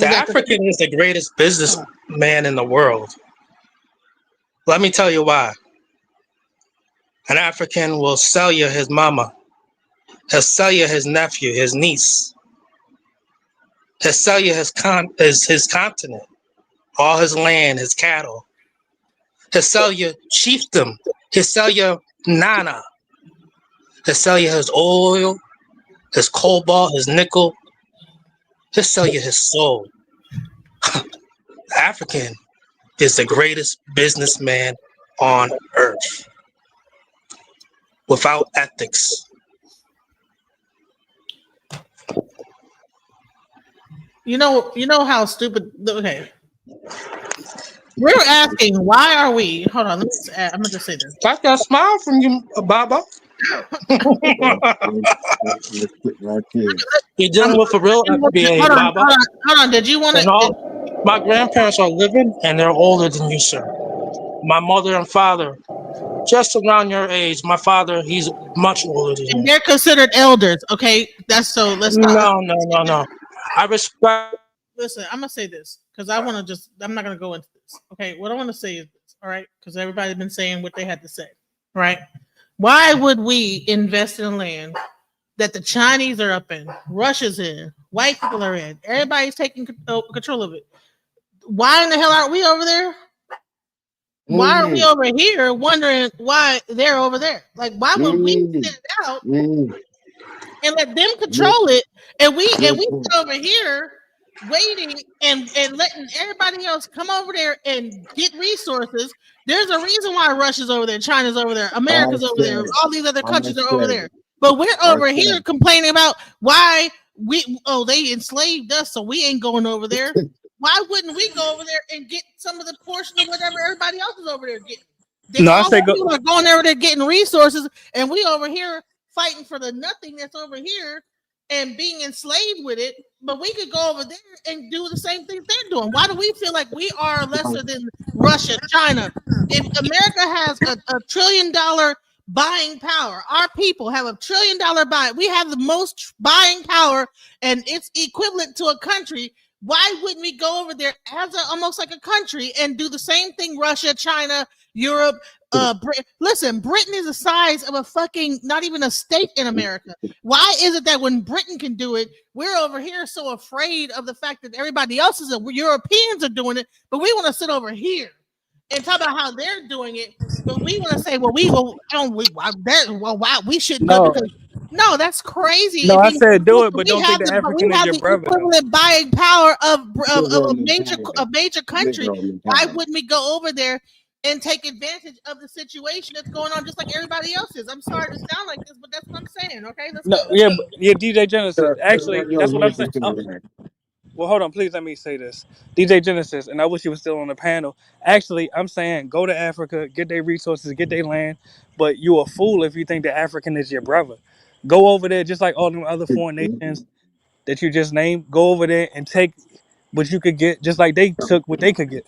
The African is the greatest businessman in the world. Let me tell you why. An African will sell you his mama. He'll sell you his nephew, his niece. He'll sell you his continent, all his land, his cattle. He'll sell you chiefdom. He'll sell you nana. He'll sell you his oil, his cobalt, his nickel. He'll sell you his soul. The African is the greatest businessman on earth. Without ethics. You know how stupid. Okay, we're asking why are we? Hold on, I'm gonna just say this. Got that smile from you, Baba. You're dealing with a real FBA, Baba. Hold on. Did you want to? My grandparents are living, and they're older than you, sir. My mother and father, just around your age. My father, he's much older than you. And they're considered elders. Okay, that's so. Let's not. No. I respect. Listen, I'm gonna say this because I want to I'm not gonna go into this. Okay, what I want to say is this. All right, because everybody's been saying what they had to say. Right? Why would we invest in land that the Chinese are up in, Russia's in, white people are in, everybody's taking control of it? Why in the hell aren't we over there? Why are we over here wondering why they're over there? Like, why would we sit it out and let them control it, and we sit over here waiting and letting everybody else come over there and get resources? There's a reason why Russia's over there, China's over there, America's over there, all these other countries are over there. But we're over here complaining about why they enslaved us, so we ain't going over there. Why wouldn't we go over there and get some of the portion of whatever everybody else is over there getting? People are going over there getting resources, and we over here fighting for the nothing that's over here and being enslaved with it. But we could go over there and do the same thing they're doing. Why do we feel like we are lesser than Russia, China? If America has a $1 trillion buying power, our people have $1 trillion buying. We have the most buying power, and it's equivalent to a country. Why wouldn't we go over there as almost like a country and do the same thing? Russia, China, Europe, Britain. Listen, Britain is the size of a fucking, not even a state in America. Why is it that when Britain can do it, we're over here so afraid of the fact that everybody else Europeans are doing it, but we want to sit over here and talk about how they're doing it, but we want to say, we shouldn't go because. No, that's crazy. No, I said do it, but don't think the African is your brother. We have the equivalent buying power of a major country. Why wouldn't we go over there and take advantage of the situation that's going on, just like everybody else is? I'm sorry to sound like this, but that's what I'm saying. Okay, DJ Genesis. Actually, that's what I'm saying. Well, hold on, please let me say this, DJ Genesis, and I wish you were still on the panel. Actually, I'm saying go to Africa, get their resources, get their land, but you a fool if you think the African is your brother. Go over there, just like all them other foreign nations that you just named. Go over there and take what you could get, just like they took what they could get.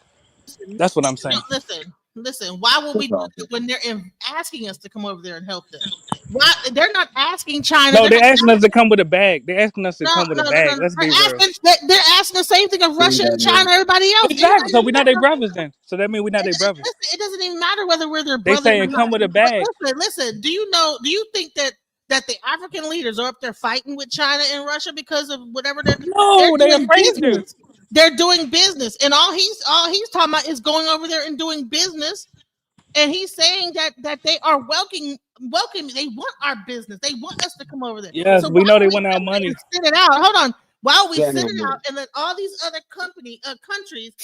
That's what I'm saying. No, listen. Why would we do it when they're asking us to come over there and help them? Why they're not asking China? No, they're asking us to come with a bag. They're asking us to come with a bag. Let's be real. They're asking the same thing of Russia and China, everybody else. Exactly. So we're not their brothers then. So that means we're not their brothers. It doesn't even matter whether we're their brothers. They saying come with a bag. Listen. Do you think that the African leaders are up there fighting with China and Russia because of whatever they're doing? No, they're business. They're doing business, and all he's talking about is going over there and doing business. And he's saying that they are welcoming. They want our business. They want us to come over there. Yes, so we know they want our money. Sit it out. Hold on. While we sit it out and let all these other countries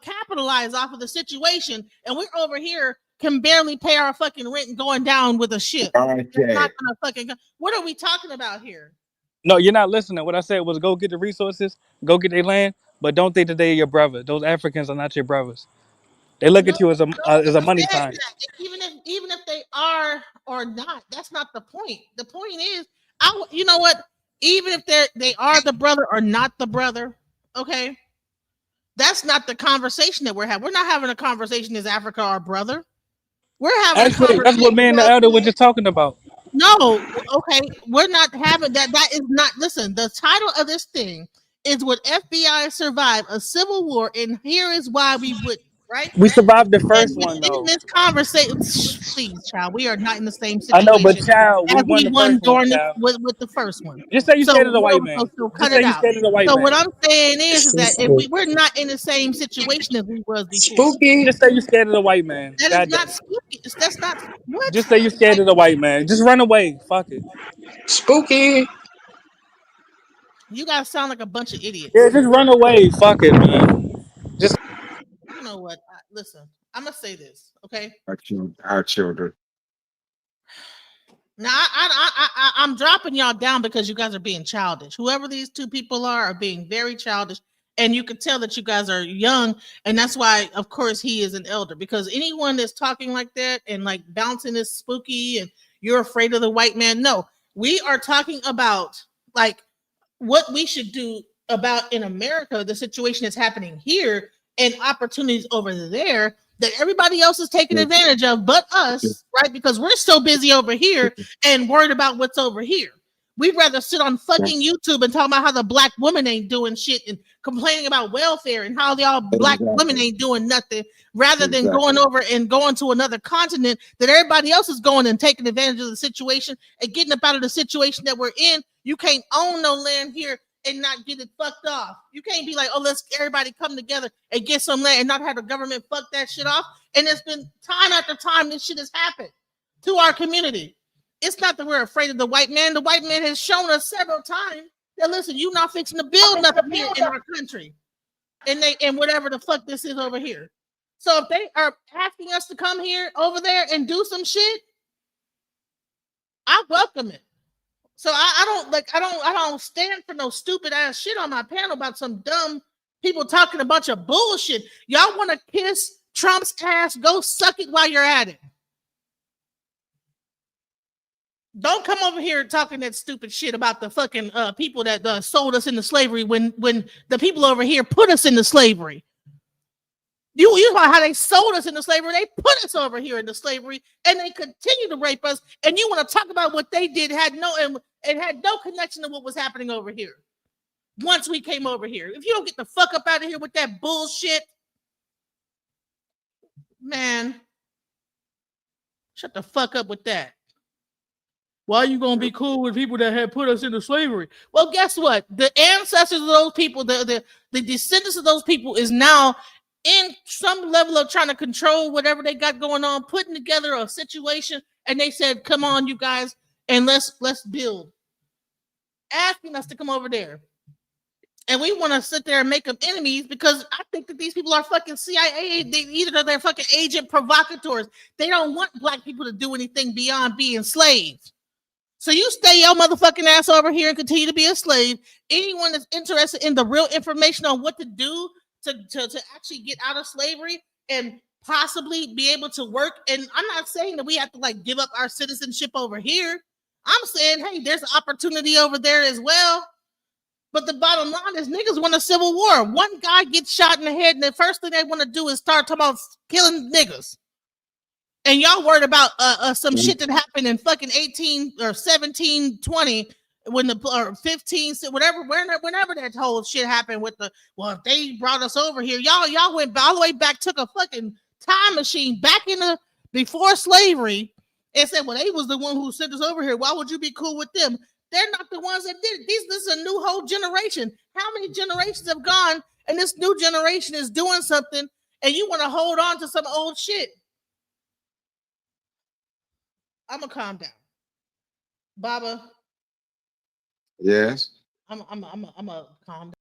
capitalize off of the situation, and we're over here can barely pay our fucking rent and going down with a ship. Not gonna fucking. What are we talking about here? No, you're not listening. What I said was go get the resources, go get their land, but don't think that they're your brother. Those Africans are not your brothers. They look at you as a money sign. Even if they are or not, that's not the point. The point is, you know what? Even if they are the brother or not the brother, okay, that's not the conversation that we're having. We're not having a conversation. Is Africa our brother? We're having. Actually, that's what me and the elder were just talking about. No, okay, we're not having that. That is not. Listen, the title of this thing is would FBI survive a civil war? And here is why we wouldn't. Right? We survived the first And one within though. this conversation, please, child, we are not in the same I know, but situation child, we as won we the won first one, during child. with the first one. Just say you So, scared of the white man. so Just cut say it you out. scared of the white So man. what I'm saying is that if Spooky. we're not in the same situation as we was before. Spooky. Just say you scared of the white man. That is God not damn it. spooky. That's not what. Just say you scared of the white man. Just run away. Fuck it. Spooky. You guys sound like a bunch of idiots. Yeah, just run away. Fuck it, man. Just You know what? Listen, I'm gonna say this, okay? Our children. Now I'm dropping y'all down because you guys are being childish. Whoever these two people are being very childish, and you can tell that you guys are young, and that's why, of course, he is an elder. Because anyone that's talking like that and like bouncing this spooky and you're afraid of the white man, no, we are talking about like what we should do about in America, the situation that's happening here, and opportunities over there that everybody else is taking advantage of, but us, right? Because we're so busy over here and worried about what's over here. We'd rather sit on fucking YouTube and talk about how the black woman ain't doing shit and complaining about welfare and how y'all black women ain't doing nothing, rather than going over and going to another continent that everybody else is going and taking advantage of the situation and getting up out of the situation that we're in. You can't own no land here and not get it fucked off. You can't be like, oh, let's everybody come together and get some land and not have the government fuck that shit off. And it's been time after time this shit has happened to our community. It's not that we're afraid of the white man. The white man has shown us several times that, listen, you're not fixing to build nothing here in our country. And whatever the fuck this is over here. So if they are asking us to come here, over there, and do some shit, I welcome it. So I don't stand for no stupid ass shit on my panel about some dumb people talking a bunch of bullshit. Y'all want to kiss Trump's ass? Go suck it while you're at it. Don't come over here talking that stupid shit about the fucking people that sold us into slavery when the people over here put us into slavery. You know how they sold us into slavery. They put us over here into slavery, and they continue to rape us. And you want to talk about what they did? Had no connection to what was happening over here. Once we came over here, if you don't get the fuck up out of here with that bullshit, man, shut the fuck up with that. Why are you gonna be cool with people that had put us into slavery? Well, guess what? The ancestors of those people, the descendants of those people, is now in some level of trying to control whatever they got going on, putting together a situation, and they said, "Come on, you guys, and let's build." Asking us to come over there, and we want to sit there and make them enemies because I think that these people are fucking CIA. They're fucking agent provocateurs. They don't want black people to do anything beyond being slaves. So you stay your motherfucking ass over here and continue to be a slave. Anyone that's interested in the real information on what to do to actually get out of slavery and possibly be able to work. And I'm not saying that we have to like give up our citizenship over here. I'm saying, hey, there's an opportunity over there as well. But the bottom line is niggas want a civil war. One guy gets shot in the head, and the first thing they want to do is start talking about killing niggas. And y'all worried about some shit that happened in fucking 18 or 17, 20, when the or 15, whatever, whenever that whole shit happened with the, well, if they brought us over here, y'all went all the way back, took a fucking time machine back in the before slavery and said, well, they was the one who sent us over here. Why would you be cool with them? They're not the ones that did it. This is a new whole generation. How many generations have gone and this new generation is doing something and you want to hold on to some old shit? I'm gonna calm down, Baba. Yes. I'm a calm down.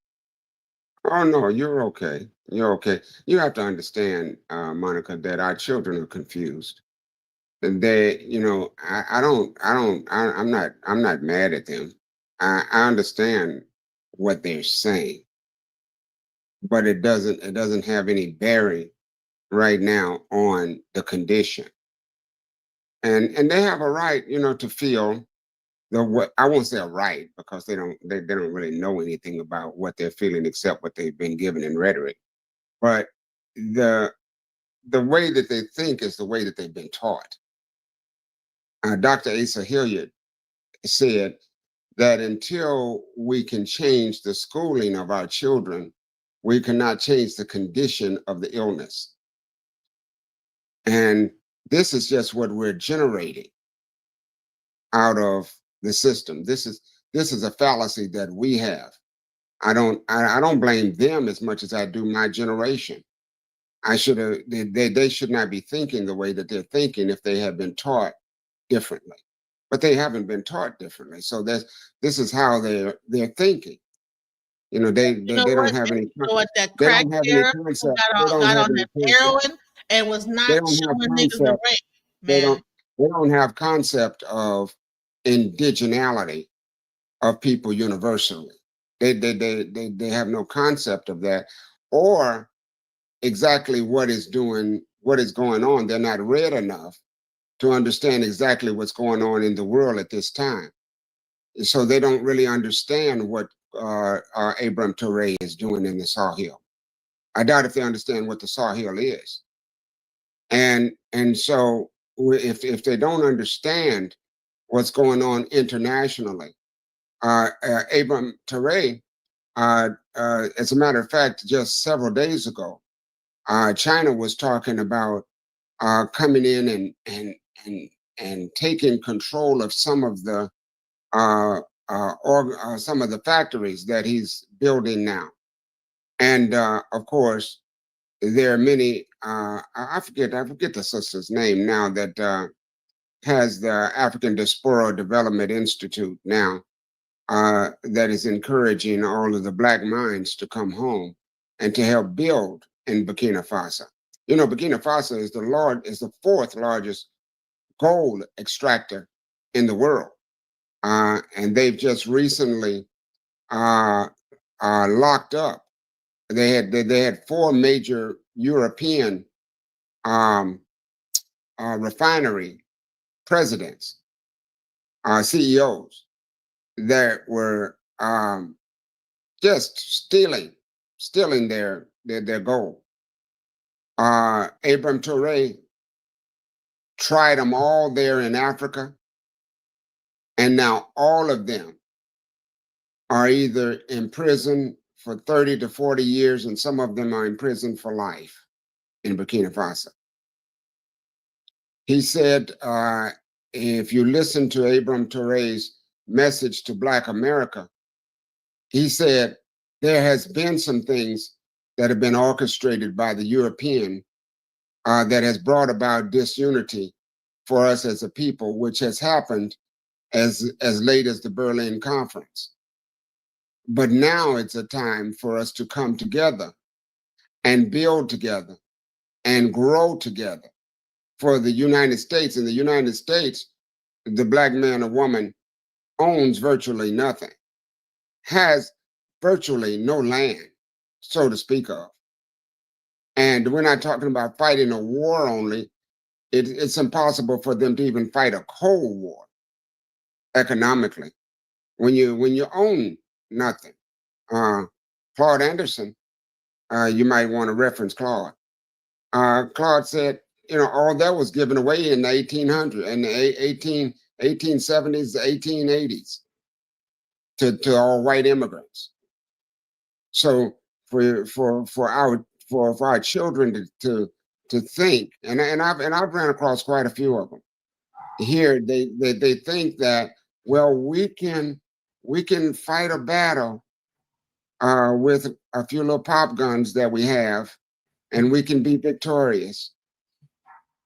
Oh no, you're okay. You're okay. You have to understand, Monica, that our children are confused. And they, I'm not mad at them. I understand what they're saying, but it doesn't have any bearing right now on the condition. And they have a right, to feel what I won't say a right because they don't really know anything about what they're feeling except what they've been given in rhetoric. But the way that they think is the way that they've been taught. Dr. Asa Hilliard said that until we can change the schooling of our children, we cannot change the condition of the illness. And this is just what we're generating out of the system. This is a fallacy that we have. I don't blame them as much as I do my generation. They should not be thinking the way that they're thinking if they have been taught differently. But they haven't been taught differently. So this is how they're thinking. You know, they don't have any. You know what? That They crack don't have any era concept. got on that heroin and was They not don't have showing niggas the concept. ring, They man. don't have concept of indigeneity of people universally. They have no concept of that, or exactly what is going on. They're not read enough to understand exactly what's going on in the world at this time. So they don't really understand what Abraham Touré is doing in the Sahel. I doubt if they understand what the Sahel is. And so if they don't understand what's going on internationally, Abraham Touré, as a matter of fact, just several days ago, China was talking about coming in and taking control of some of the some of the factories that he's building now. And of course, there are many. I forget the sister's name now that has the African Diaspora Development Institute now that is encouraging all of the Black minds to come home and to help build in Burkina Faso. You know, Burkina Faso is the fourth largest gold extractor in the world, and they've just recently locked up. They had four major European refinery presidents, CEOs, that were just stealing their gold. Abraham Touré tried them all there in Africa, and now all of them are either in prison for 30 to 40 years, and some of them are in prison for life in Burkina Faso. He said, if you listen to Abraham Touré's message to Black America, he said, there has been some things that have been orchestrated by the European that has brought about disunity for us as a people, which has happened as late as the Berlin Conference. But now it's a time for us to come together and build together and grow together. For the United States, in the United States, the Black man or woman owns virtually nothing, has virtually no land, so to speak of. And we're not talking about fighting a war only. It's impossible for them to even fight a Cold War economically when you own nothing. Claude Anderson, you might want to reference Claude. Claude said, you know, all that was given away in the 1800s and the 1870s, the 1880s to all white immigrants. So for our children to think, and I've ran across quite a few of them here. They think that, well, we can fight a battle with a few little pop guns that we have, and we can be victorious.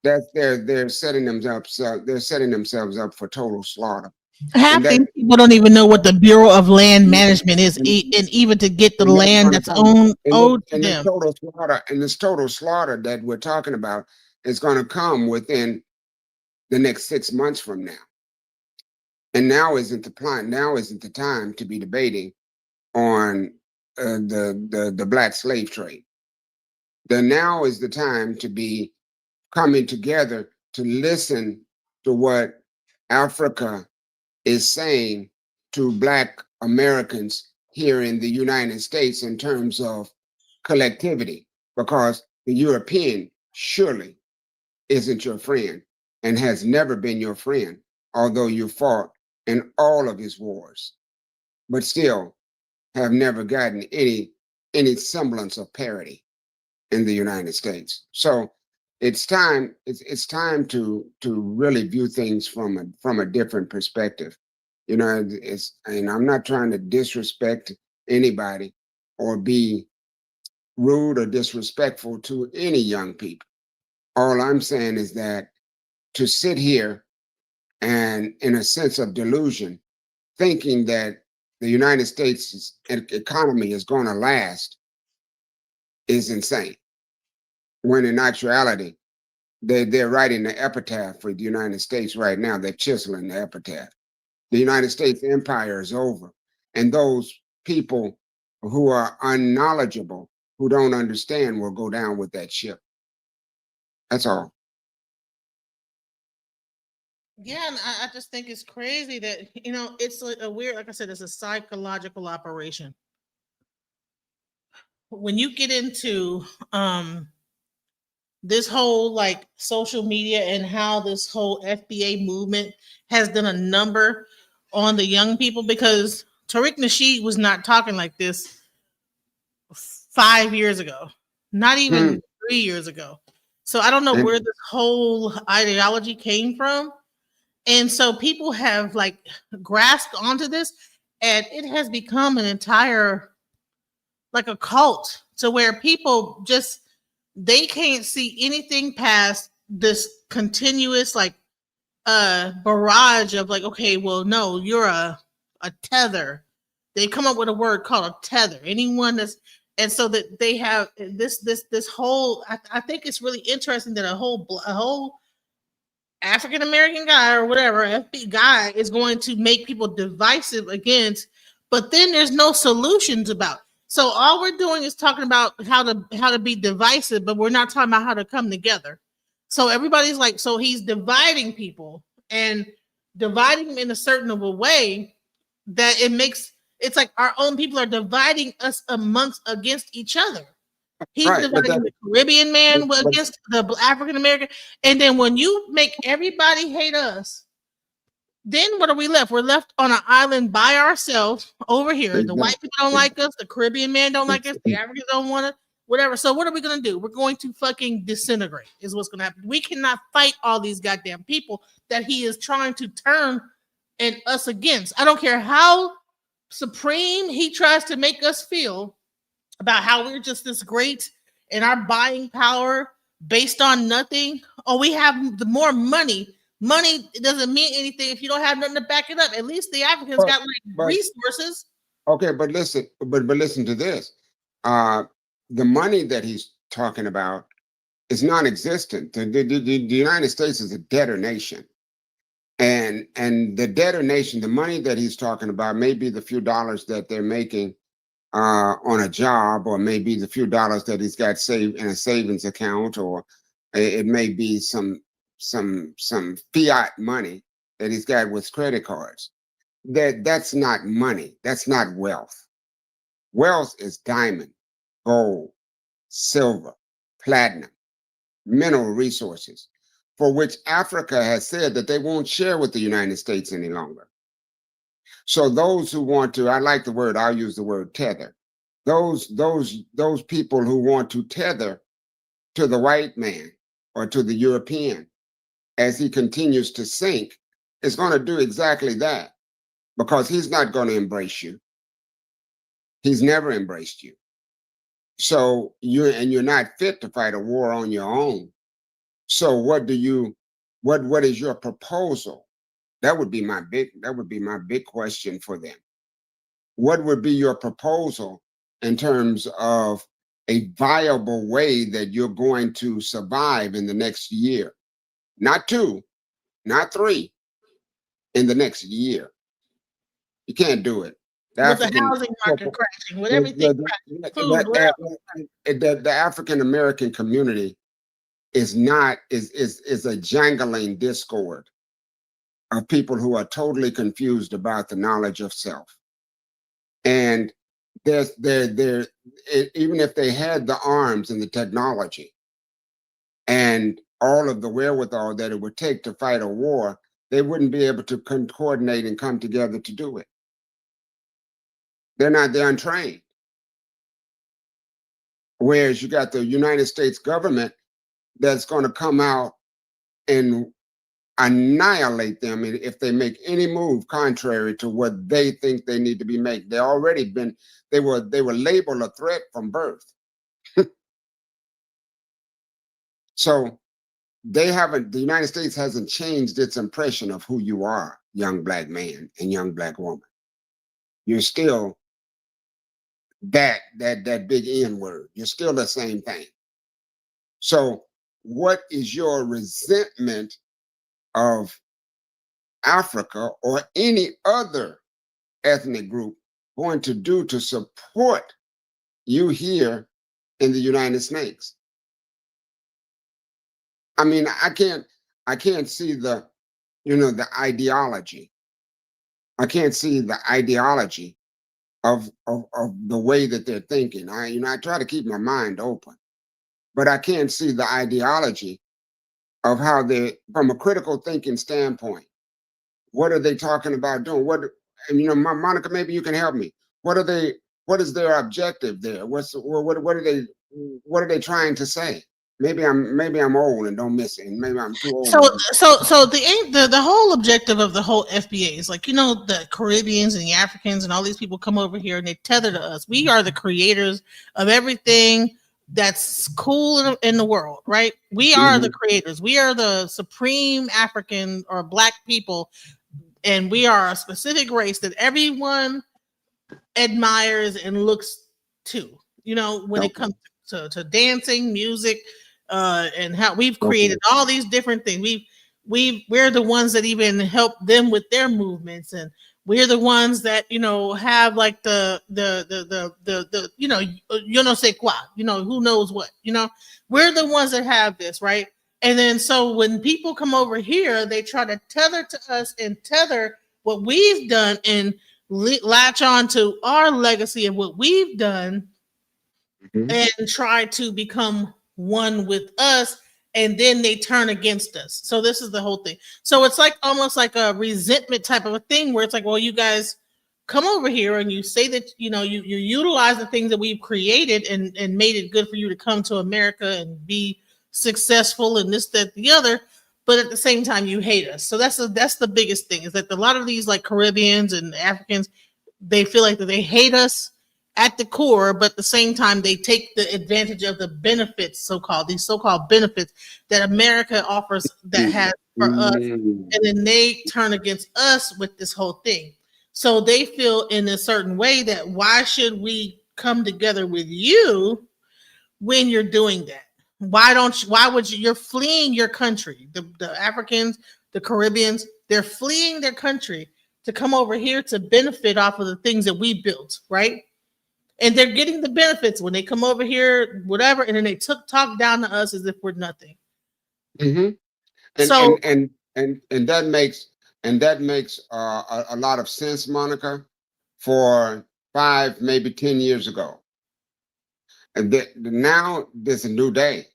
That they're setting themselves up for total slaughter. Half these people don't even know what the Bureau of Land Management is, and even to get the land that's owed to them. This total slaughter that we're talking about is going to come within the next 6 months from now. And now isn't the time to be debating on the black slave trade. Now is the time to be coming together to listen to what Africa is saying to Black Americans here in the United States in terms of collectivity, because the European surely isn't your friend and has never been your friend, although you fought in all of his wars. but still have never gotten any semblance of parity in the United States. So it's time to really view things from a different perspective. You know, and I'm not trying to disrespect anybody or be rude or disrespectful to any young people. All I'm saying is that to sit here and in a sense of delusion, thinking that the United States economy is going to last is insane. When in actuality, they're writing the epitaph for the United States right now. They're chiseling the epitaph. The United States empire is over. And those people who are unknowledgeable, who don't understand, will go down with that ship. That's all. Yeah, and I just think it's crazy that, you know, it's like a weird, like I said, it's a psychological operation. When you get into this whole like social media and how this whole FBA movement has done a number on the young people, because Tariq Nasheed was not talking like this 5 years ago, not even 3 years ago. So I don't know where this whole ideology came from. And so people have like grasped onto this, and it has become an entire like a cult, to where people just, they can't see anything past this continuous like barrage of like, okay, well, no, you're a tether. They come up with a word called a tether. Anyone that's, and so that they have this whole. I think it's really interesting that a whole African American guy or whatever FB guy is going to make people divisive against, but then there's no solutions about. So all we're doing is talking about how to be divisive, but we're not talking about how to come together. So everybody's like, so he's dividing people and dividing them in a certain of a way that it makes, it's like our own people are dividing us amongst against each other. He's Right, dividing the Caribbean man but against the African American. And then when you make everybody hate us, then what are we left? We're left on an island by ourselves over here. The white people don't like us. The Caribbean man don't like us. The Africans don't want us. Whatever. So what are we going to do? We're going to fucking disintegrate is what's going to happen. We cannot fight all these goddamn people that he is trying to turn and us against. I don't care how supreme he tries to make us feel about how we're just this great and our buying power based on nothing. Oh, we have the more money. Money doesn't mean anything if you don't have nothing to back it up. At least the Africans got like resources. Okay, but listen to this. The money that he's talking about is non-existent. The United States is a debtor nation. And the debtor nation, the money that he's talking about may be the few dollars that they're making on a job, or maybe the few dollars that he's got saved in a savings account, or it may be some fiat money that he's got with credit cards. That's not money. That's not wealth. Wealth is diamond, gold, silver, platinum, mineral resources, for which Africa has said that they won't share with the United States any longer. So those who want to, I like the word, I'll use the word tether. Those people who want to tether to the white man or to the European as he continues to sink is going to do exactly that, because he's not going to embrace you. He's never embraced you. So you're not fit to fight a war on your own. So what is your proposal? That would be my big question for them. What would be your proposal in terms of a viable way that you're going to survive in the next year? Not 2, not 3, in the next year. You can't do it. With the housing market crashing, with everything crashing, food, the African American community is a jangling discord of people who are totally confused about the knowledge of self. And even if they had the arms and the technology and all of the wherewithal that it would take to fight a war, they wouldn't be able to coordinate and come together to do it. They're untrained. Whereas you got the United States government that's going to come out and annihilate them if they make any move contrary to what they think they need to be made. They were labeled a threat from birth. So the United States hasn't changed its impression of who you are, young black man and young black woman. You're still that big N word. You're still the same thing. So what is your resentment of Africa or any other ethnic group going to do to support you here in the United States? I mean, I can't see the ideology. I can't see the ideology of the way that they're thinking. I try to keep my mind open, but I can't see the ideology of how they, from a critical thinking standpoint, what are they talking about doing? Monica, maybe you can help me. What is their objective there? What are they trying to say? Maybe I'm old and don't miss it. And maybe I'm too old. So the whole objective of the whole FBA is like, the Caribbeans and the Africans and all these people come over here and they tether to us. We are the creators of everything that's cool in the world, right? We are the creators. We are the supreme African or black people, and we are a specific race that everyone admires and looks to. When it comes to dancing, music, and how we've created all these different things. We're the ones that even help them with their movements, and we're the ones that have like the say quoi, who knows what, we're the ones that have this, right? And then so when people come over here, they try to tether to us and tether what we've done and latch on to our legacy of what we've done and try to become one with us, and then they turn against us. So this is the whole thing. So it's like almost like a resentment type of a thing where it's like, well, you guys come over here and you say that you utilize the things that we've created and made it good for you to come to America and be successful and this, that, the other, but at the same time you hate us. So that's the biggest thing, is that a lot of these like Caribbeans and Africans, they feel like that they hate us at the core, but at the same time they take the advantage of the benefits, these so-called benefits that America offers that has for us, and then they turn against us with this whole thing. So they feel in a certain way that why should we come together with you when you're doing that? Why would you're fleeing your country? The Africans, the Caribbeans, they're fleeing their country to come over here to benefit off of the things that we built, right? And they're getting the benefits when they come over here, whatever, and then they talk down to us as if we're nothing. And that makes a lot of sense, Monica, for 5, maybe 10 years ago. And now there's a new day.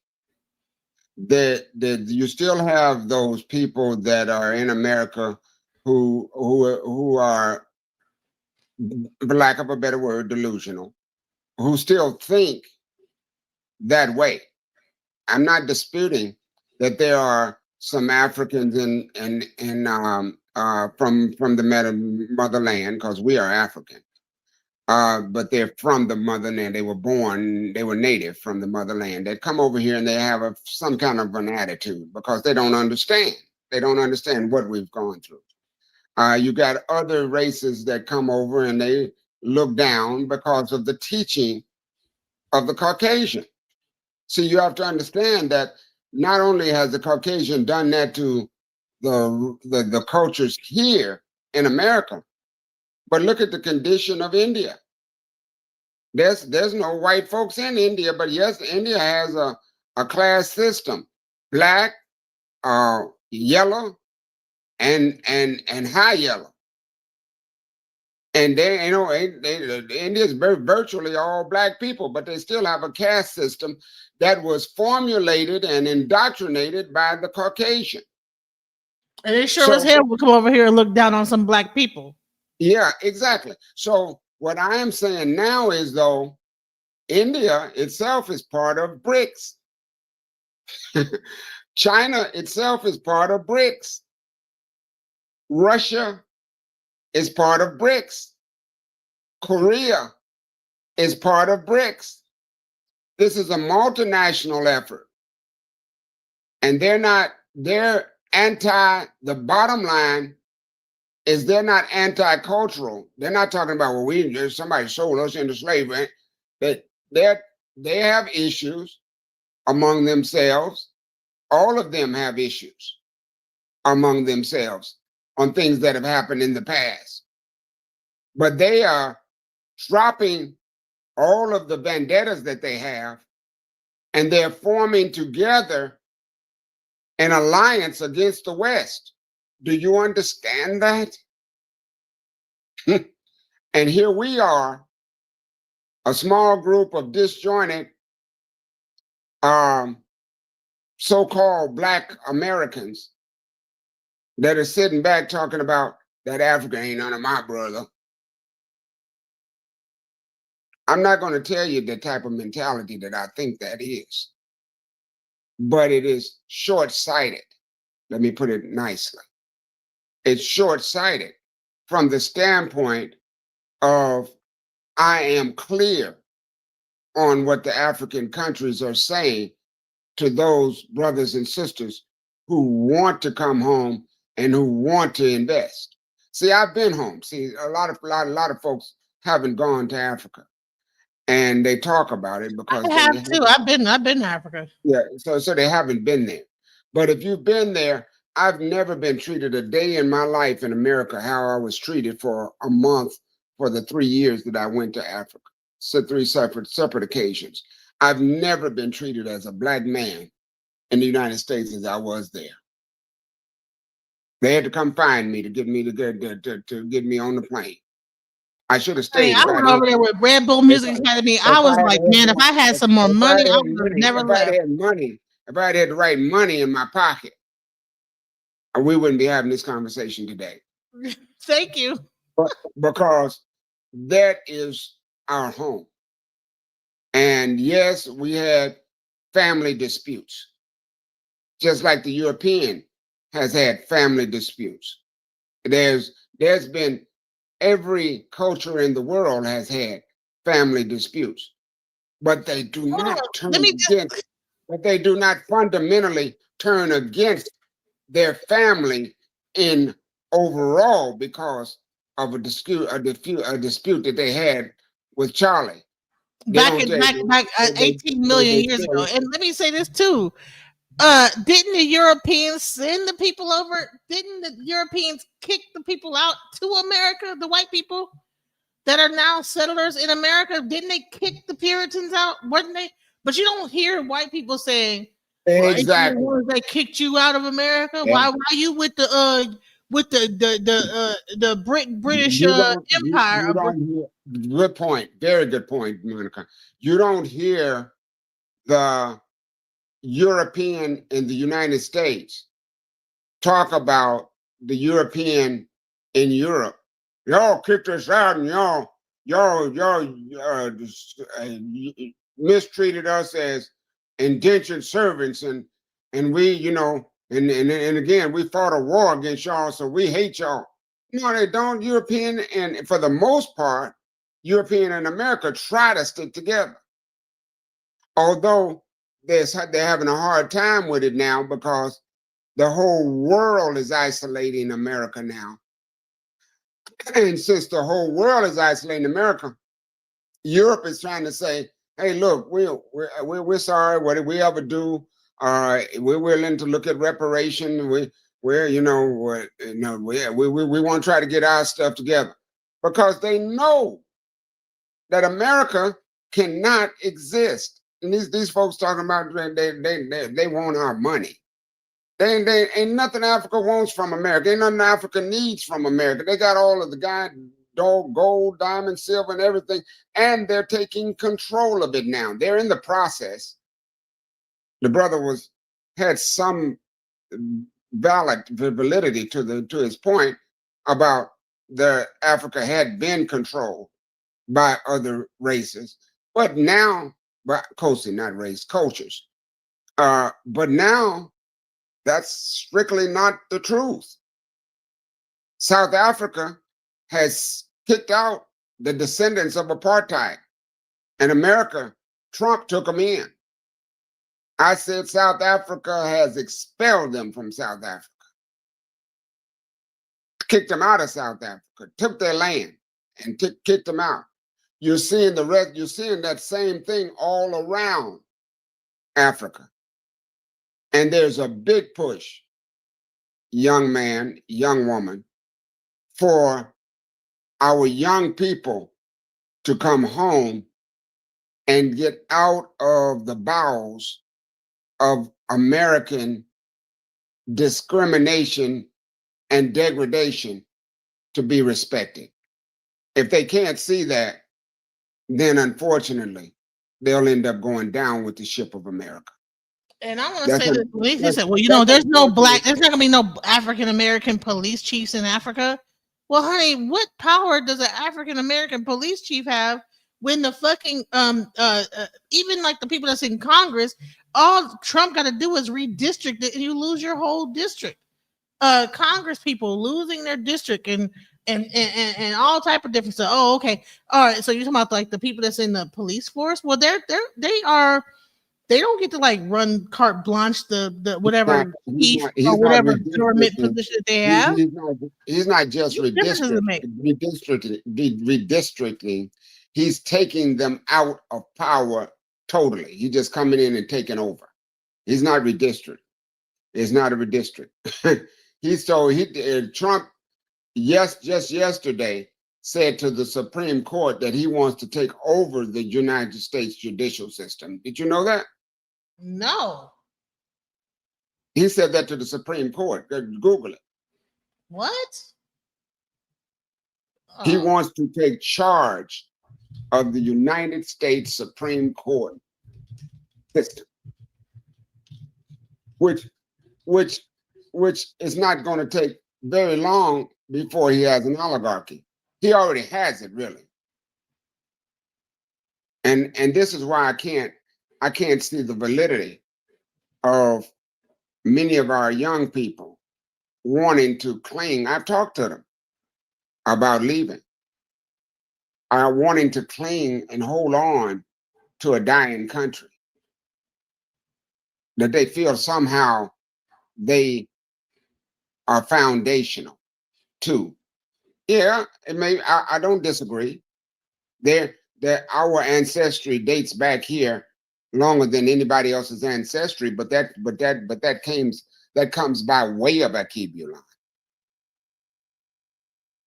That you still have those people that are in America who are, for lack of a better word, delusional, who still think that way. I'm not disputing that there are some Africans from the motherland, because we are African. But they're from the motherland. They were native from the motherland. They come over here and they have some kind of an attitude because they don't understand. They don't understand what we've gone through. You got other races that come over and they look down because of the teaching of the Caucasian. So you have to understand that not only has the Caucasian done that to the cultures here in America, but look at the condition of India. There's no white folks in India, but yes, India has a class system: black, yellow, and high yellow. And India is virtually all black people, but they still have a caste system that was formulated and indoctrinated by the Caucasian. And they sure as hell will come over here and look down on some black people. Yeah, exactly. So what I am saying now is, though, India itself is part of BRICS. China itself is part of BRICS. Russia is part of BRICS. Korea is part of BRICS. This is a multinational effort. And they're the bottom line is they're not anti-cultural. They're not talking about, well, somebody sold us into slavery. They have issues among themselves. All of them have issues among themselves on things that have happened in the past. But they are dropping all of the vendettas that they have, and they're forming together an alliance against the West. Do you understand that? And here we are, a small group of disjointed so-called Black Americans that are sitting back talking about that Africa ain't none of my brother. I'm not going to tell you the type of mentality that I think that is, but it is short-sighted. Let me put it nicely. It's short-sighted from the standpoint of I am clear on what the African countries are saying to those brothers and sisters who want to come home and who want to invest. See, I've been home. See, a lot of folks haven't gone to Africa, and they talk about it because I have too. I've been to Africa. Yeah, so they haven't been there. But if you've been there, I've never been treated a day in my life in America how I was treated for a month for the 3 years that I went to Africa. So 3 separate occasions. I've never been treated as a Black man in the United States as I was there. They had to come find me to get me to get me on the plane. I should have stayed. I went over there with Red Bull Music Academy. I was like, man, if I had some more money, I would have never left. If I had the right money in my pocket, we wouldn't be having this conversation today. Thank you. Because that is our home. And yes, we had family disputes, just like the European has had family disputes. There's been, every culture in the world has had family disputes, but they do not they do not fundamentally turn against their family in overall because of a dispute that they had with Charlie. Back 18 million years ago. And let me say this too. Didn't the Europeans send the people over? Didn't the Europeans kick the people out to America, the white people that are now settlers in America? Didn't they kick the Puritans out? Wasn't they? But you don't hear white people saying, exactly, well, they kicked you out of America. Yeah. Why are you with the British Empire? Good point. Very good point, Monica. You don't hear the European in the United States talk about the European in Europe. Y'all kicked us out, and y'all mistreated us as indentured servants, and we, and again, we fought a war against y'all, so we hate y'all. No, they don't. European, and for the most part, European and America try to stick together. Although they're having a hard time with it now because the whole world is isolating America now. And since the whole world is isolating America, Europe is trying to say, hey, look, we're sorry. What did we ever do? We're willing to look at reparation. We want to try to get our stuff together because they know that America cannot exist. And these folks talking about they want our money. They ain't nothing Africa wants from America. Ain't nothing Africa needs from America. They got all of the gold, diamond, silver, and everything, and they're taking control of it now. They're in the process. The brother had some validity to his point about the Africa had been controlled. by other races. But now, but culture, not race, cultures. But now that's strictly not the truth. South Africa has kicked out the descendants of apartheid, and America, Trump took them in. I said South Africa has expelled them from South Africa, kicked them out of South Africa, took their land and kicked them out. You're seeing you're seeing that same thing all around Africa. And there's a big push, young man, young woman, for our young people to come home and get out of the bowels of American discrimination and degradation to be respected. If they can't see that, then unfortunately, they'll end up going down with the ship of America. And I want to say this. He said, well, you know, there's no there's not going to be no African-American police chiefs in Africa. Well, honey, what power does an African-American police chief have when the fucking, even like the people that's in Congress, all Trump got to do is redistrict it and you lose your whole district. Congress people losing their district and all type of different stuff. Oh, okay. All right. So you're talking about like the people that's in the police force? Well, they don't get to like run carte blanche the whatever chief or whatever government position that they have. He's not just redistricting. He's taking them out of power totally. He's just coming in and taking over. He's not redistricting. It's not a redistrict. Trump, just yesterday, said to the Supreme Court that he wants to take over the United States judicial system. Did you know that? No. He said that to the Supreme Court. Google it. What? He wants to take charge of the United States Supreme Court system, which is not going to take very long before he has an oligarchy. He already has it, really. And this is why I can't see the validity of many of our young people wanting to cling. I've talked to them about leaving, wanting to cling and hold on to a dying country that they feel somehow they are foundational to. Yeah, it may. I don't disagree. Our ancestry dates back here longer than anybody else's ancestry, but that comes by way of a Kibulan.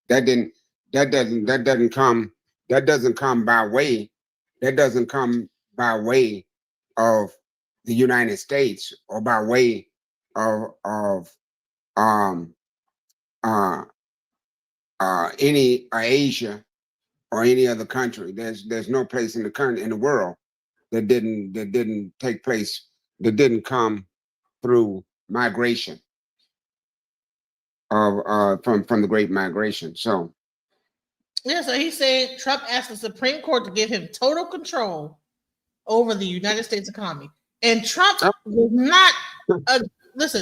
That doesn't come by way. That doesn't come by way of the United States or by way of any Asia or any other country. There's no place in the world that didn't take place, that didn't come through migration of from the Great Migration. So yeah, so he said Trump asked the Supreme Court to give him total control over the United States economy. And Trump was not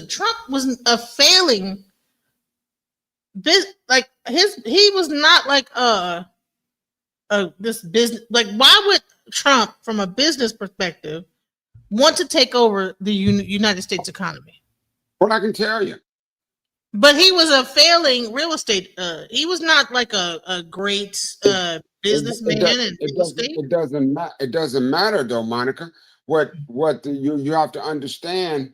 Trump was a failing he was not like this business. Like, why would Trump, from a business perspective, want to take over the United States economy? Well, I can tell you. But he was a failing real estate. He was not like a great businessman in real estate. It doesn't matter though, Monica. You have to understand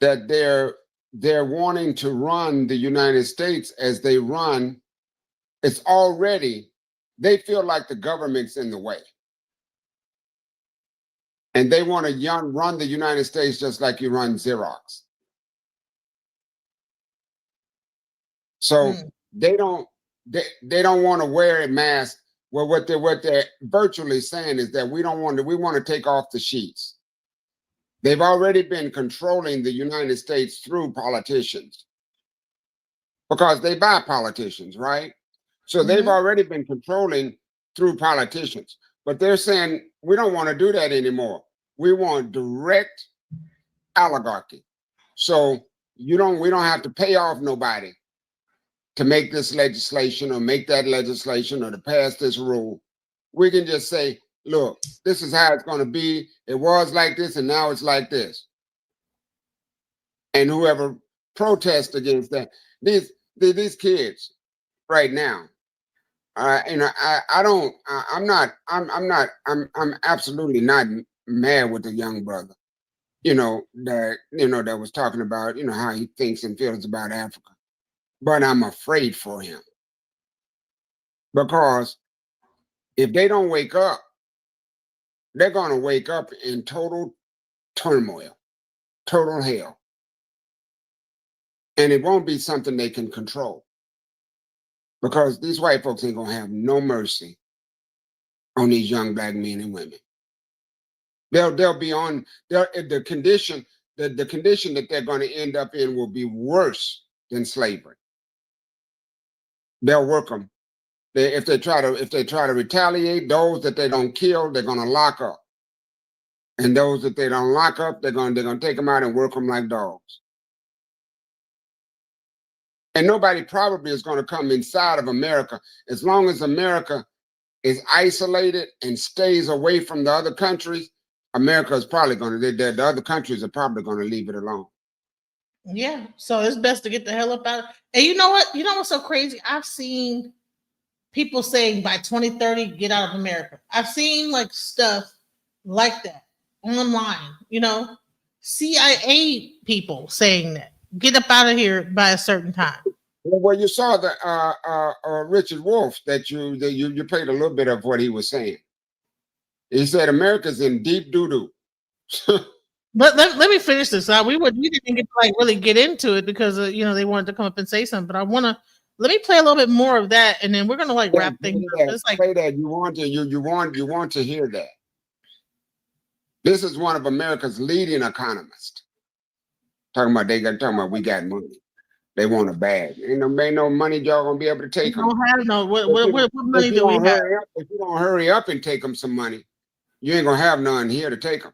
that they're wanting to run the United States as they run. It's already, they feel like the government's in the way. And they want to run the United States just like you run Xerox. So they don't want to wear a mask. Well, what they're virtually saying is that we want to take off the sheets. They've already been controlling the United States through politicians because they buy politicians, right? So they've already been controlling through politicians. But they're saying we don't want to do that anymore. We want direct oligarchy. So we don't have to pay off nobody to make this legislation or make that legislation or to pass this rule. We can just say, look, this is how it's going to be. It was like this and now it's like this. And whoever protests against that, these kids right now, I'm absolutely not mad with the young brother, that was talking about, how he thinks and feels about Africa. But I'm afraid for him. Because if they don't wake up, they're going to wake up in total turmoil, total hell. And it won't be something they can control. Because these white folks ain't going to have no mercy on these young black men and women. They'll be on the condition that they're going to end up in will be worse than slavery. They'll work them. If they try to retaliate, those that they don't kill, they're going to lock up. And those that they don't lock up, they're going to take them out and work them like dogs. And nobody probably is going to come inside of America. As long as America is isolated and stays away from the other countries, America is probably going to, the other countries are probably going to leave it alone. Yeah. So it's best to get the hell up out. And you know what? You know what's so crazy? I've seen people saying by 2030, get out of America. I've seen like stuff like that online, CIA people saying that. Get up out of here by a certain time. Well, you saw the Richard Wolff that you played a little bit of what he was saying. He said America's in deep doo-doo. But let me finish this. We didn't get to really get into it because they wanted to come up and say something. But let me play a little bit more of that, and then we're gonna wrap things up. It's like, play that. You want to hear that. This is one of America's leading economists talking about we got money. They want a bag. Ain't no money y'all gonna be able to take them. Don't have no. What money do we have? If you don't hurry up and take them some money, you ain't gonna have none here to take them.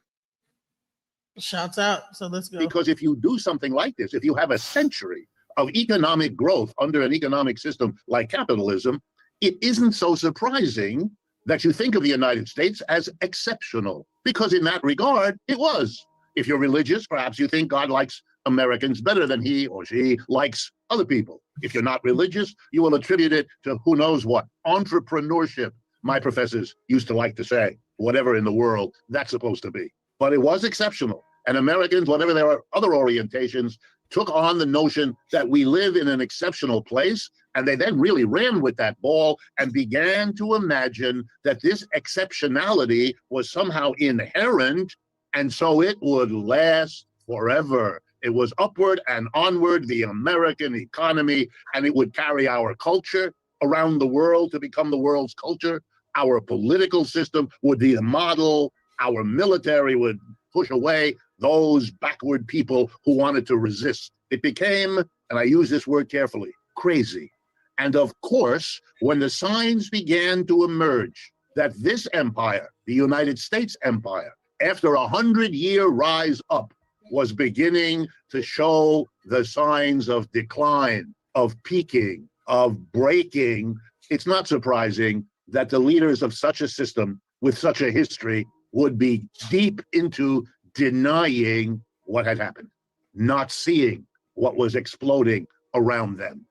Shouts out. So let's go. Because if you do something like this, if you have a century of economic growth under an economic system like capitalism, it isn't so surprising that you think of the United States as exceptional. Because in that regard, it was. If you're religious, perhaps you think God likes Americans better than he or she likes other people. If you're not religious, you will attribute it to who knows what. Entrepreneurship, my professors used to like to say, whatever in the world that's supposed to be. But it was exceptional. And Americans, whatever their other orientations, took on the notion that we live in an exceptional place. And they then really ran with that ball and began to imagine that this exceptionality was somehow inherent. And so it would last forever. It was upward and onward, the American economy, and it would carry our culture around the world to become the world's culture. Our political system would be the model. Our military would push away those backward people who wanted to resist. It became, and I use this word carefully, crazy. And of course, when the signs began to emerge that this empire, the United States empire, after 100-year rise up, was beginning to show the signs of decline, of peaking, of breaking, it's not surprising that the leaders of such a system with such a history would be deep into denying what had happened, not seeing what was exploding around them.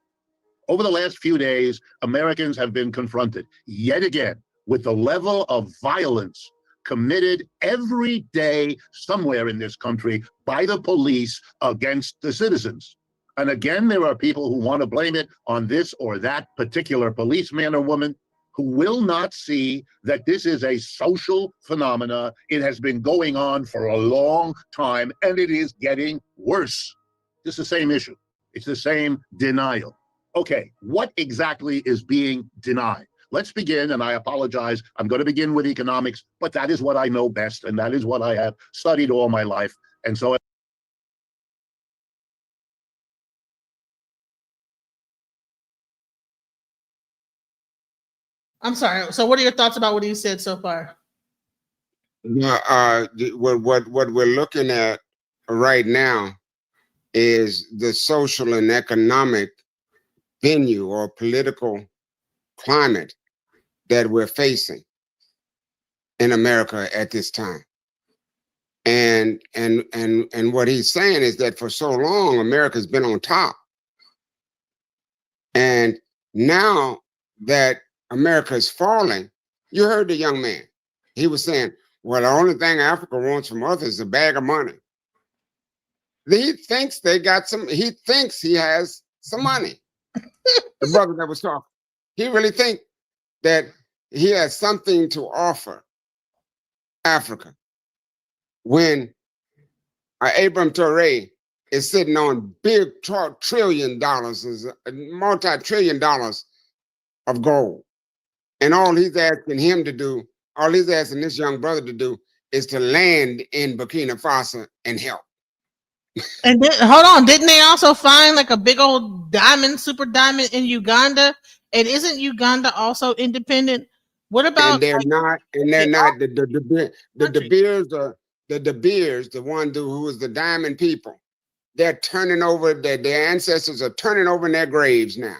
Over the last few days, Americans have been confronted yet again with the level of violence committed every day somewhere in this country by the police against the citizens. And again, there are people who want to blame it on this or that particular policeman or woman who will not see that this is a social phenomena. It has been going on for a long time, and it is getting worse. It's the same issue. It's the same denial. Okay, what exactly is being denied? Let's begin, and I apologize, I'm going to begin with economics, but that is what I know best, and that is what I have studied all my life. And so I'm sorry. So, what are your thoughts about what he said so far? What we're looking at right now is the social and economic venue or political climate that we're facing in America at this time. And what he's saying is that for so long America's been on top. And now that America is falling, you heard the young man. He was saying, well, the only thing Africa wants from us is a bag of money. He thinks he thinks he has some money. The brother that was talking, he really thinks that he has something to offer Africa when Abraham Traore is sitting on big $1 trillion, multi-trillion dollars of gold. And all he's asking him to do, all he's asking this young brother to do is to land in Burkina Faso and help. And then, hold on, didn't they also find like a big old diamond, super diamond in Uganda? And isn't Uganda also independent? What about? And they're not. The De Beers, the one who was the diamond people. They're turning over. Their ancestors are turning over in their graves now,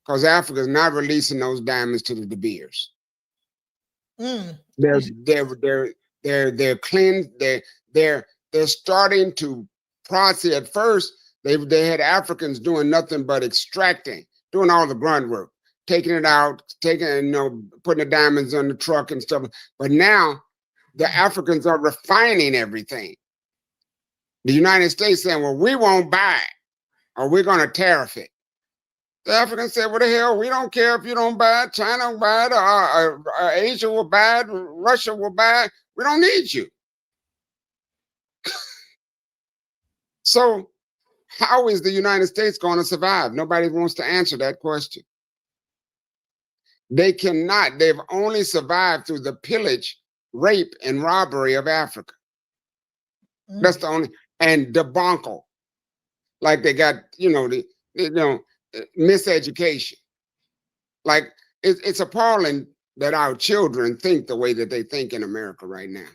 because Africa's not releasing those diamonds to the De Beers. They're cleansed. They're starting to process. At first, they had Africans doing nothing but extracting, doing all the grunt work, taking it out, putting the diamonds on the truck and stuff. But now the Africans are refining everything. The United States saying, well, we won't buy it, or we're going to tariff it. The Africans said, well, the hell, we don't care if you don't buy it. China will buy it, or Asia will buy it, Russia will buy it. We don't need you. So how is the United States going to survive? Nobody wants to answer that question. They cannot. They've only survived through the pillage, rape, and robbery of Africa. That's the only, and debacle. Like they got, miseducation. Like it's appalling that our children think the way that they think in America right now.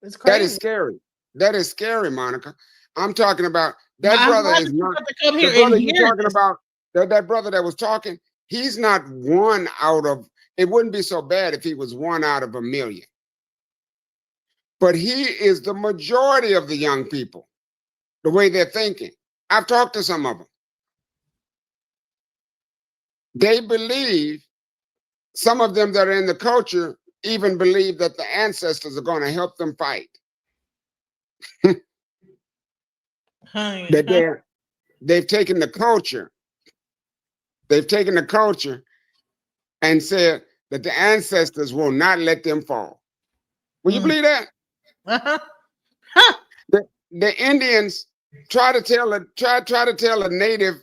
It's crazy. That is scary. That is scary, Monica. I'm talking about that brother is not the brother you're talking about. That brother that was talking, he's not one out of, it wouldn't be so bad if he was one out of a million. But he is the majority of the young people, the way they're thinking. I've talked to some of them. They believe, some of them that are in the culture even believe that the ancestors are going to help them fight. That they've taken the culture. They've taken the culture and said that the ancestors will not let them fall. Will you believe that? The Indians try to tell a native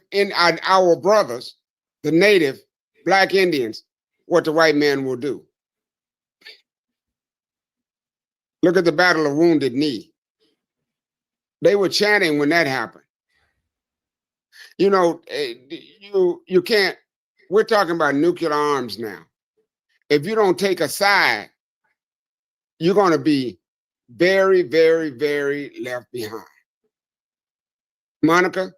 our brothers, the native black Indians, what the white man will do. Look at the Battle of Wounded Knee. They were chanting when that happened. You can't, we're talking about nuclear arms now. If you don't take a side, you're going to be very, very, very left behind. Monica,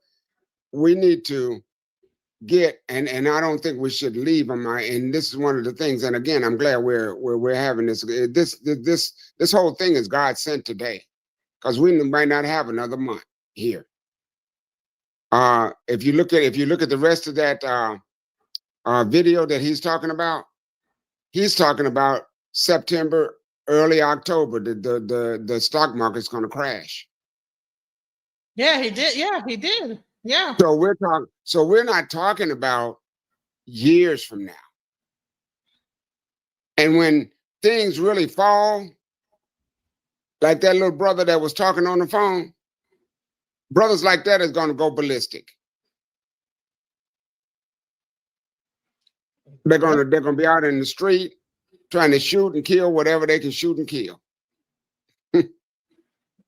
we need to get, and I don't think we should leave them. And this is one of the things, and again, I'm glad we're having this. This whole thing is God sent today, because we might not have another month here. If you look at the rest of that video that he's talking about September, early October. The stock market's going to crash. Yeah, he did. Yeah, he did. Yeah. So we're not talking about years from now. And when things really fall, like that little brother that was talking on the phone, brothers like that is going to go ballistic. They're going to be out in the street trying to shoot and kill whatever they can shoot and kill.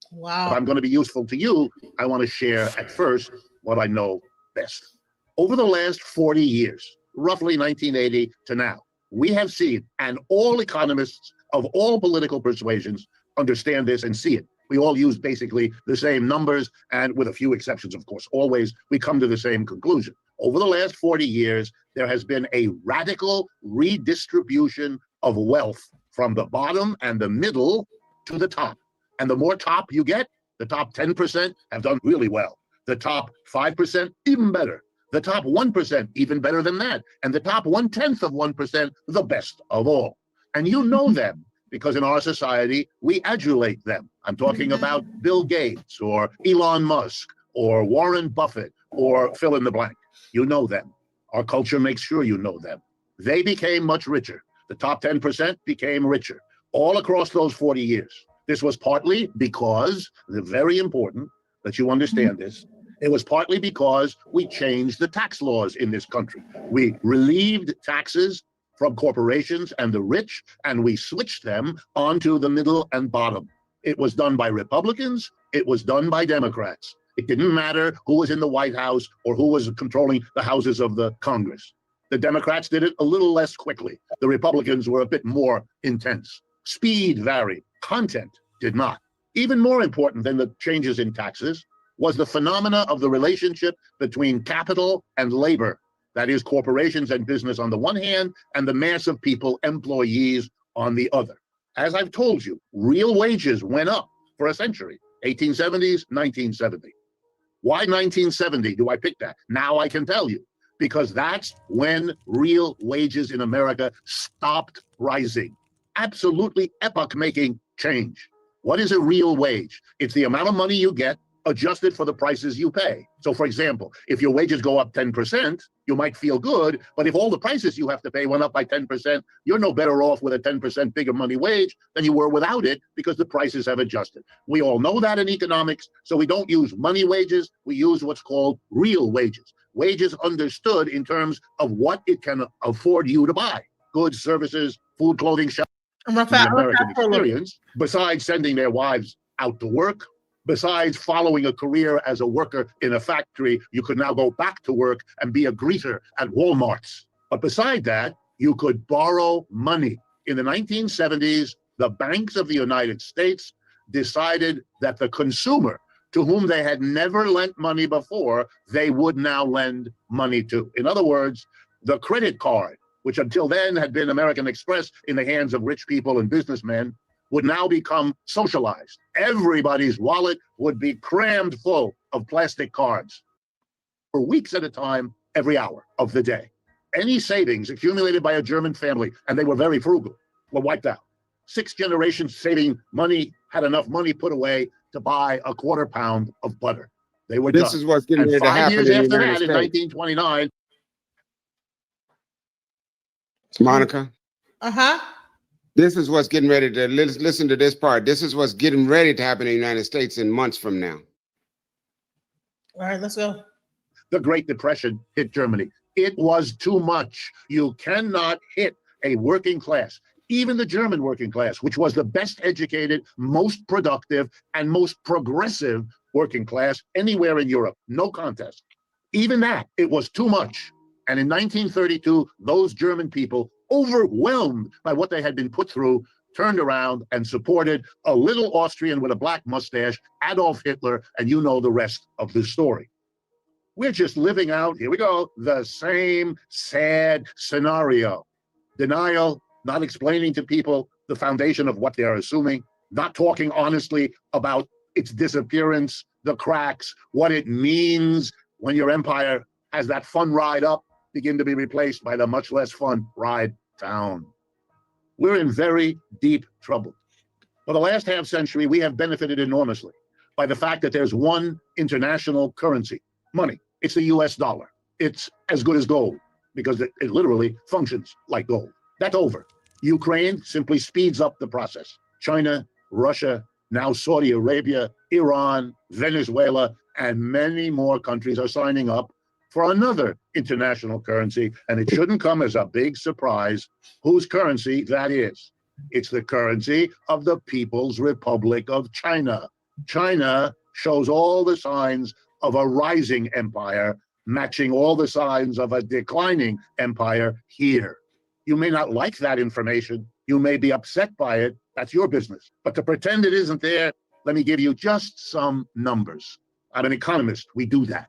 Wow. If I'm going to be useful to you, I want to share at first what I know best. Over the last 40 years, roughly 1980 to now, we have seen, and all economists of all political persuasions understand this and see it. We all use basically the same numbers, and with a few exceptions, of course, always we come to the same conclusion. Over the last 40 years, there has been a radical redistribution of wealth from the bottom and the middle to the top. And the more top you get, the top 10% have done really well. The top 5%, even better. The top 1%, even better than that. And the top 1/10 of 1%, the best of all. And you know them because in our society, we adulate them. I'm talking about Bill Gates or Elon Musk or Warren Buffett or fill in the blank. You know them. Our culture makes sure you know them. They became much richer. The top 10% became richer all across those 40 years. This was partly because, very important that you understand this, it was partly because we changed the tax laws in this country. We relieved taxes from corporations and the rich, and we switched them onto the middle and bottom. It was done by Republicans. It was done by Democrats. It didn't matter who was in the White House or who was controlling the houses of the Congress. The Democrats did it a little less quickly. The Republicans were a bit more intense. Speed varied. Content did not. Even more important than the changes in taxes was the phenomena of the relationship between capital and labor. That is, corporations and business on the one hand, and the mass of people, employees, on the other. As I've told you, real wages went up for a century, 1870s, 1970. Why 1970 do I pick that? Now I can tell you, because that's when real wages in America stopped rising. Absolutely epoch-making change. What is a real wage? It's the amount of money you get adjusted for the prices you pay. So for example, if your wages go up 10%, you might feel good, but if all the prices you have to pay went up by 10%, you're no better off with a 10% bigger money wage than you were without it because the prices have adjusted. We all know that in economics, so we don't use money wages, we use what's called real wages. Wages understood in terms of what it can afford you to buy. Goods, services, food, clothing, shelter, the American experience, besides sending their wives out to work, besides following a career as a worker in a factory, you could now go back to work and be a greeter at Walmart's. But beside that, you could borrow money. In the 1970s, the banks of the United States decided that the consumer, to whom they had never lent money before, they would now lend money to. In other words, the credit card, which until then had been American Express in the hands of rich people and businessmen, would now become socialized. Everybody's wallet would be crammed full of plastic cards for weeks at a time, every hour of the day. Any savings accumulated by a German family, and they were very frugal, were wiped out. 6 generations saving money, had enough money put away to buy a quarter pound of butter. They were done. This is what's getting ready to happen. 5 years in the after United that, in States. 1929. Monica, Uh-huh. this is what's getting ready to listen to this part. This is what's getting ready to happen in the United States in months from now. All right, let's go. The Great Depression hit Germany. It was too much. You cannot hit a working class, even the German working class, which was the best educated, most productive, and most progressive working class anywhere in Europe. No contest. Even that, it was too much. And in 1932, those German people, overwhelmed by what they had been put through, turned around and supported a little Austrian with a black mustache, Adolf Hitler, and you know the rest of the story. We're just living out, here we go, the same sad scenario. Denial, not explaining to people the foundation of what they're assuming, not talking honestly about its disappearance, the cracks, what it means when your empire has that fun ride up begin to be replaced by the much less fun ride down. We're in very deep trouble. For the last half century, we have benefited enormously by the fact that there's one international currency, money. It's the US dollar. It's as good as gold because it literally functions like gold. That's over. Ukraine simply speeds up the process. China, Russia, now Saudi Arabia, Iran, Venezuela, and many more countries are signing up for another international currency, and it shouldn't come as a big surprise whose currency that is. It's the currency of the People's Republic of China. China shows all the signs of a rising empire matching all the signs of a declining empire here. You may not like that information. You may be upset by it. That's your business. But to pretend it isn't there, let me give you just some numbers. I'm an economist. We do that.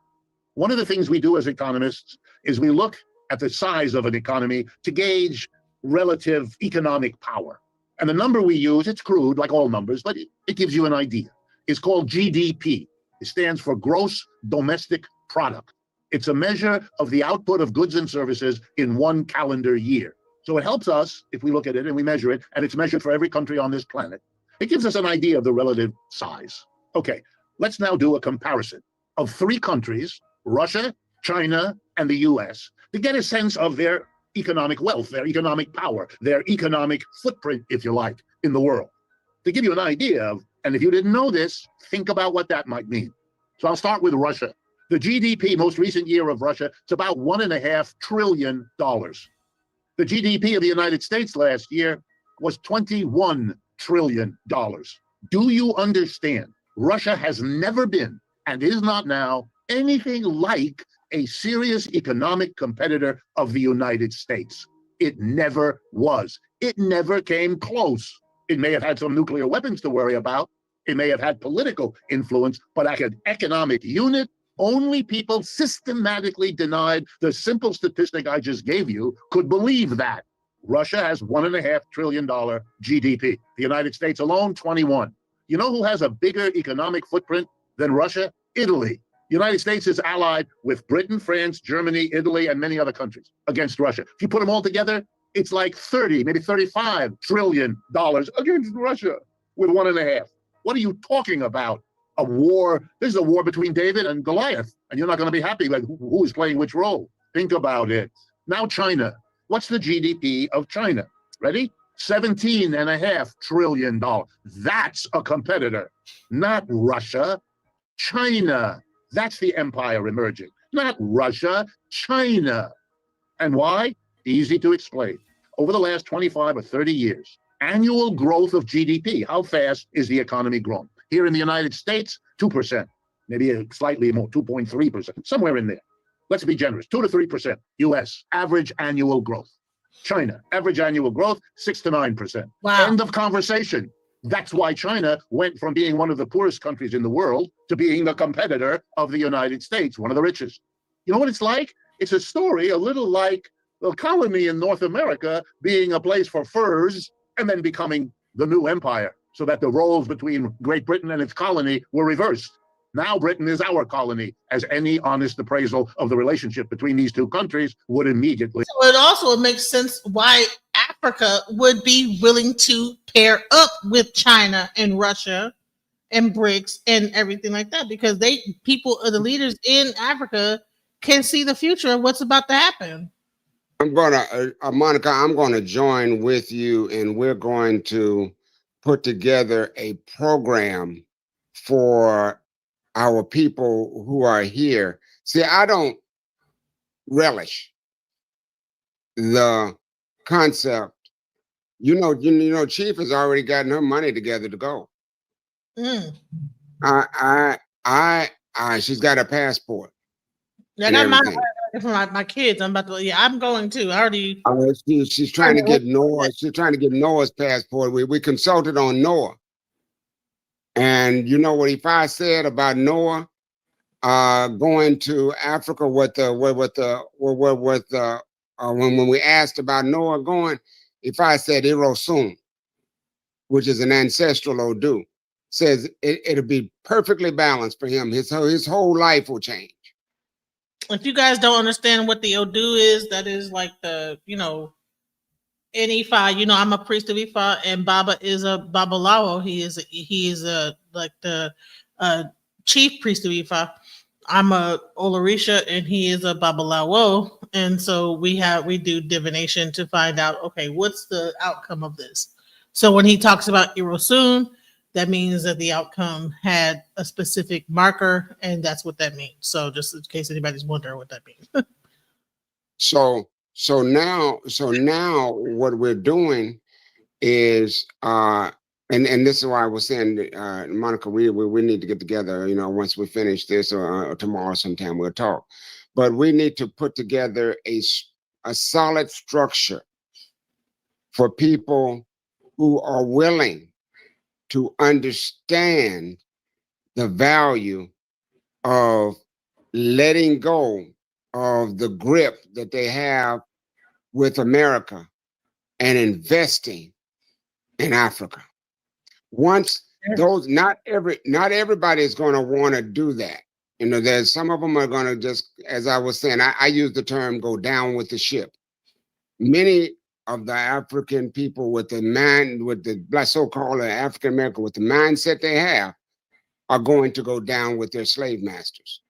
One of the things we do as economists is we look at the size of an economy to gauge relative economic power. And the number we use, it's crude like all numbers, but it gives you an idea. It's called GDP. It stands for Gross Domestic Product. It's a measure of the output of goods and services in one calendar year. So it helps us if we look at it and we measure it, and it's measured for every country on this planet. It gives us an idea of the relative size. Okay, let's now do a comparison of three countries, Russia, China, and the US, to get a sense of their economic wealth, their economic power, their economic footprint, if you like, in the world. To give you an idea of, and if you didn't know this, think about what that might mean. So I'll start with Russia. The GDP, most recent year of Russia, it's about $1.5 trillion. The GDP of the United States last year was $21 trillion. Do you understand? Russia has never been, and is not now, anything like a serious economic competitor of the United States. It never was. It never came close. It may have had some nuclear weapons to worry about. It may have had political influence, but like an economic unit, only people systematically denied the simple statistic I just gave you could believe that. Russia has $1.5 trillion GDP. The United States alone, 21. You know who has a bigger economic footprint than Russia? Italy. The United States is allied with Britain, France, Germany, Italy, and many other countries against Russia. If you put them all together, it's like 30, maybe $35 trillion against Russia with 1.5. What are you talking about? A war? This is a war between David and Goliath, and you're not going to be happy like who is playing which role. Think about it. Now China. What's the GDP of China? Ready? $17.5 trillion. That's a competitor, not Russia. China. That's the empire emerging, not Russia, China. And why? Easy to explain. Over the last 25 or 30 years, annual growth of GDP, how fast is the economy growing? Here in the United States, 2%, maybe slightly more, 2.3%, somewhere in there. Let's be generous, 2 to 3%. US, average annual growth. China, average annual growth, 6 to 9%. Wow. End of conversation. That's why China went from being one of the poorest countries in the world to being the competitor of the United States, one of the richest. You know what it's like? It's a story a little like the colony in North America being a place for furs and then becoming the new empire, so that the roles between Great Britain and its colony were reversed. Now Britain is our colony, as any honest appraisal of the relationship between these two countries would immediately. So it also makes sense why Africa would be willing to pair up with China and Russia and BRICS and everything like that, because the leaders in Africa can see the future of what's about to happen. I'm gonna, Monica, I'm gonna join with you, and we're going to put together a program for our people who are here. See, I don't relish the concept. You know, Chief has already gotten her money together to go. Mm. She's got a passport. Yeah, I got mine for my kids. I'm going too. I already. She's trying to get Noah. She's trying to get Noah's passport. We consulted on Noah, and you know what Ifa said about Noah going to Africa. When we asked about Noah going, Ifa said Irosun, which is an ancestral Odu, says it'll be perfectly balanced for him. His whole life will change. If you guys don't understand what the Odu is, that is like the, in Ifa, I'm a priest of Ifa, and Baba is a Babalawo. He is like the chief priest of Ifa. I'm a Olarisha, and he is a Babalawo. And so we do divination to find out, okay, what's the outcome of this? So when he talks about Irosun, that means that the outcome had a specific marker, and that's what that means. So just in case anybody's wondering what that means. So now what we're doing is, and this is why I was saying, Monica, we need to get together, once we finish this, or tomorrow sometime we'll talk. but we need to put together a solid structure for people who are willing to understand the value of letting go of the grip that they have with America and investing in Africa. Once those, not everybody is going to want to do that. You know, there's some of them are going to just, as I was saying, I use the term go down with the ship. Many of the African people with the mind, with the so-called African American, with the mindset they have, are going to go down with their slave masters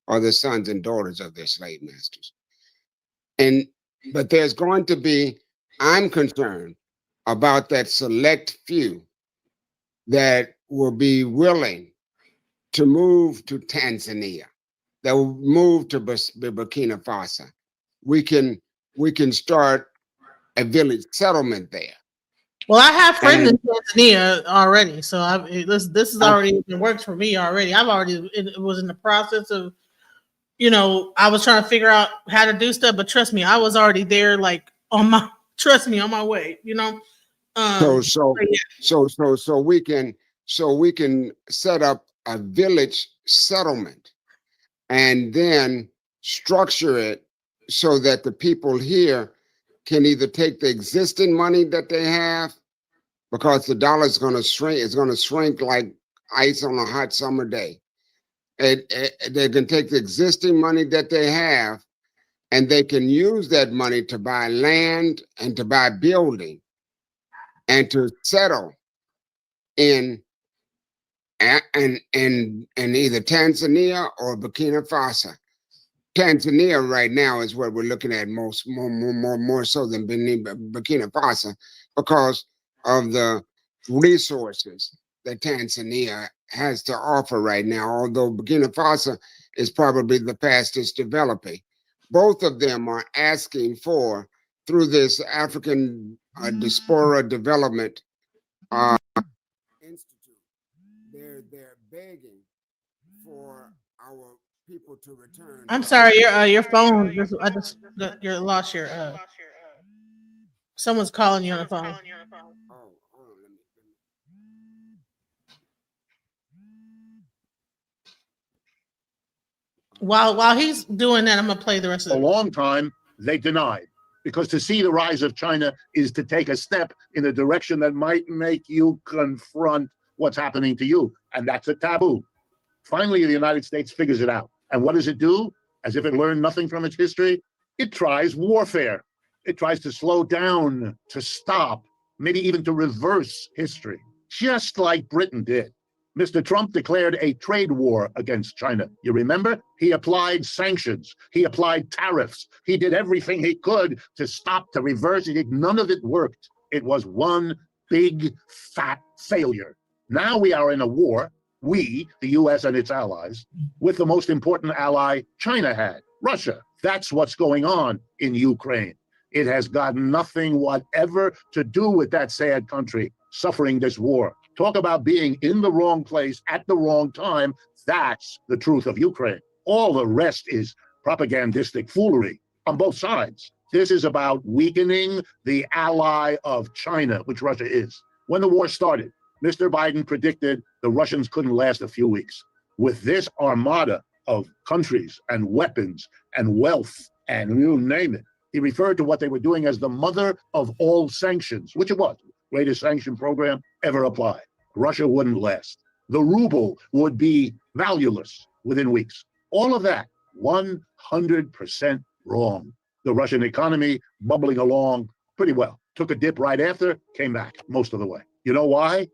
or the sons and daughters of their slave masters. But there's going to be, I'm concerned about that select few that will be willing to move to Tanzania, that will move to Burkina Faso. We can start a village settlement there. Well, I have friends in Tanzania already, so this is already it works for me already. It was in the process of, you know, I was trying to figure out how to do stuff, but trust me, I was already there, like on my way, you know. So we can set up a village settlement and then structure it so that the people here can either take the existing money that they have, because the dollar is going to shrink. It's going to shrink like ice on a hot summer day. They can take the existing money that they have, and they can use that money to buy land and to buy building and to settle in either Tanzania or Burkina Faso. Tanzania right now is what we're looking at more so than Burkina Faso, because of the resources that Tanzania has to offer right now, although Burkina Faso is probably the fastest developing. Both of them are asking for, through this African Diaspora Development Institute, they're begging for our people to return. I'm sorry, your phone. You lost your. Someone's calling you on the phone. Oh, hold on, While he's doing that, I'm gonna play the rest of it. A long time they denied, because to see the rise of China is to take a step in a direction that might make you confront what's happening to you, and that's a taboo. Finally, the United States figures it out. And what does it do? As if it learned nothing from its history, it tries warfare. It tries to slow down, to stop, maybe even to reverse history, just like Britain did. Mr. Trump declared a trade war against China. You remember? He applied sanctions. He applied tariffs. He did everything he could to stop, to reverse it. None of it worked. It was one big, fat failure. Now we are in a war, we, the US and its allies, with the most important ally China had, Russia. That's what's going on in Ukraine. It has got nothing whatever to do with that sad country suffering this war. Talk about being in the wrong place at the wrong time. That's the truth of Ukraine. All the rest is propagandistic foolery on both sides. This is about weakening the ally of China, which Russia is. When the war started, Mr. Biden predicted the Russians couldn't last a few weeks. With this armada of countries and weapons and wealth and you name it, he referred to what they were doing as the mother of all sanctions, which it was, greatest sanction program ever applied. Russia wouldn't last. The ruble would be valueless within weeks. All of that, 100% wrong. The Russian economy bubbling along pretty well. Took a dip right after, came back most of the way. You know why?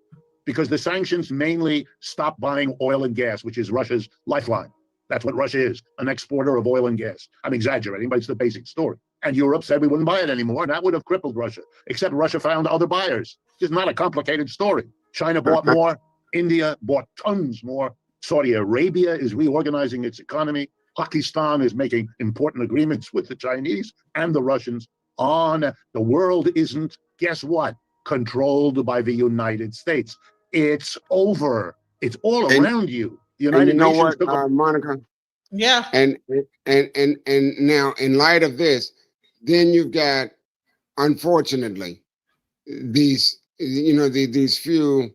Because the sanctions mainly stopped buying oil and gas, which is Russia's lifeline. That's what Russia is, an exporter of oil and gas. I'm exaggerating, but it's the basic story. And Europe said we wouldn't buy it anymore, and that would have crippled Russia, except Russia found other buyers. It's not a complicated story. China bought more. India bought tons more. Saudi Arabia is reorganizing its economy. Pakistan is making important agreements with the Chinese and the Russians. The world isn't, guess what, controlled by the United States. It's over. It's all around you. The United Nations took Monica? Yeah. And now in light of this, then you've got, unfortunately, these, these few,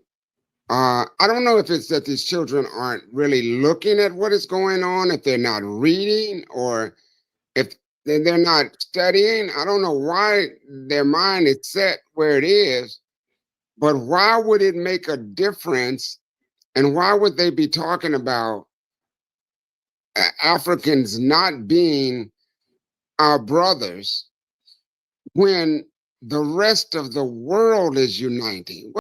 I don't know if it's that these children aren't really looking at what is going on, if they're not reading, or if they're not studying. I don't know why their mind is set where it is, but why would it make a difference? And why would they be talking about Africans not being our brothers when the rest of the world is uniting?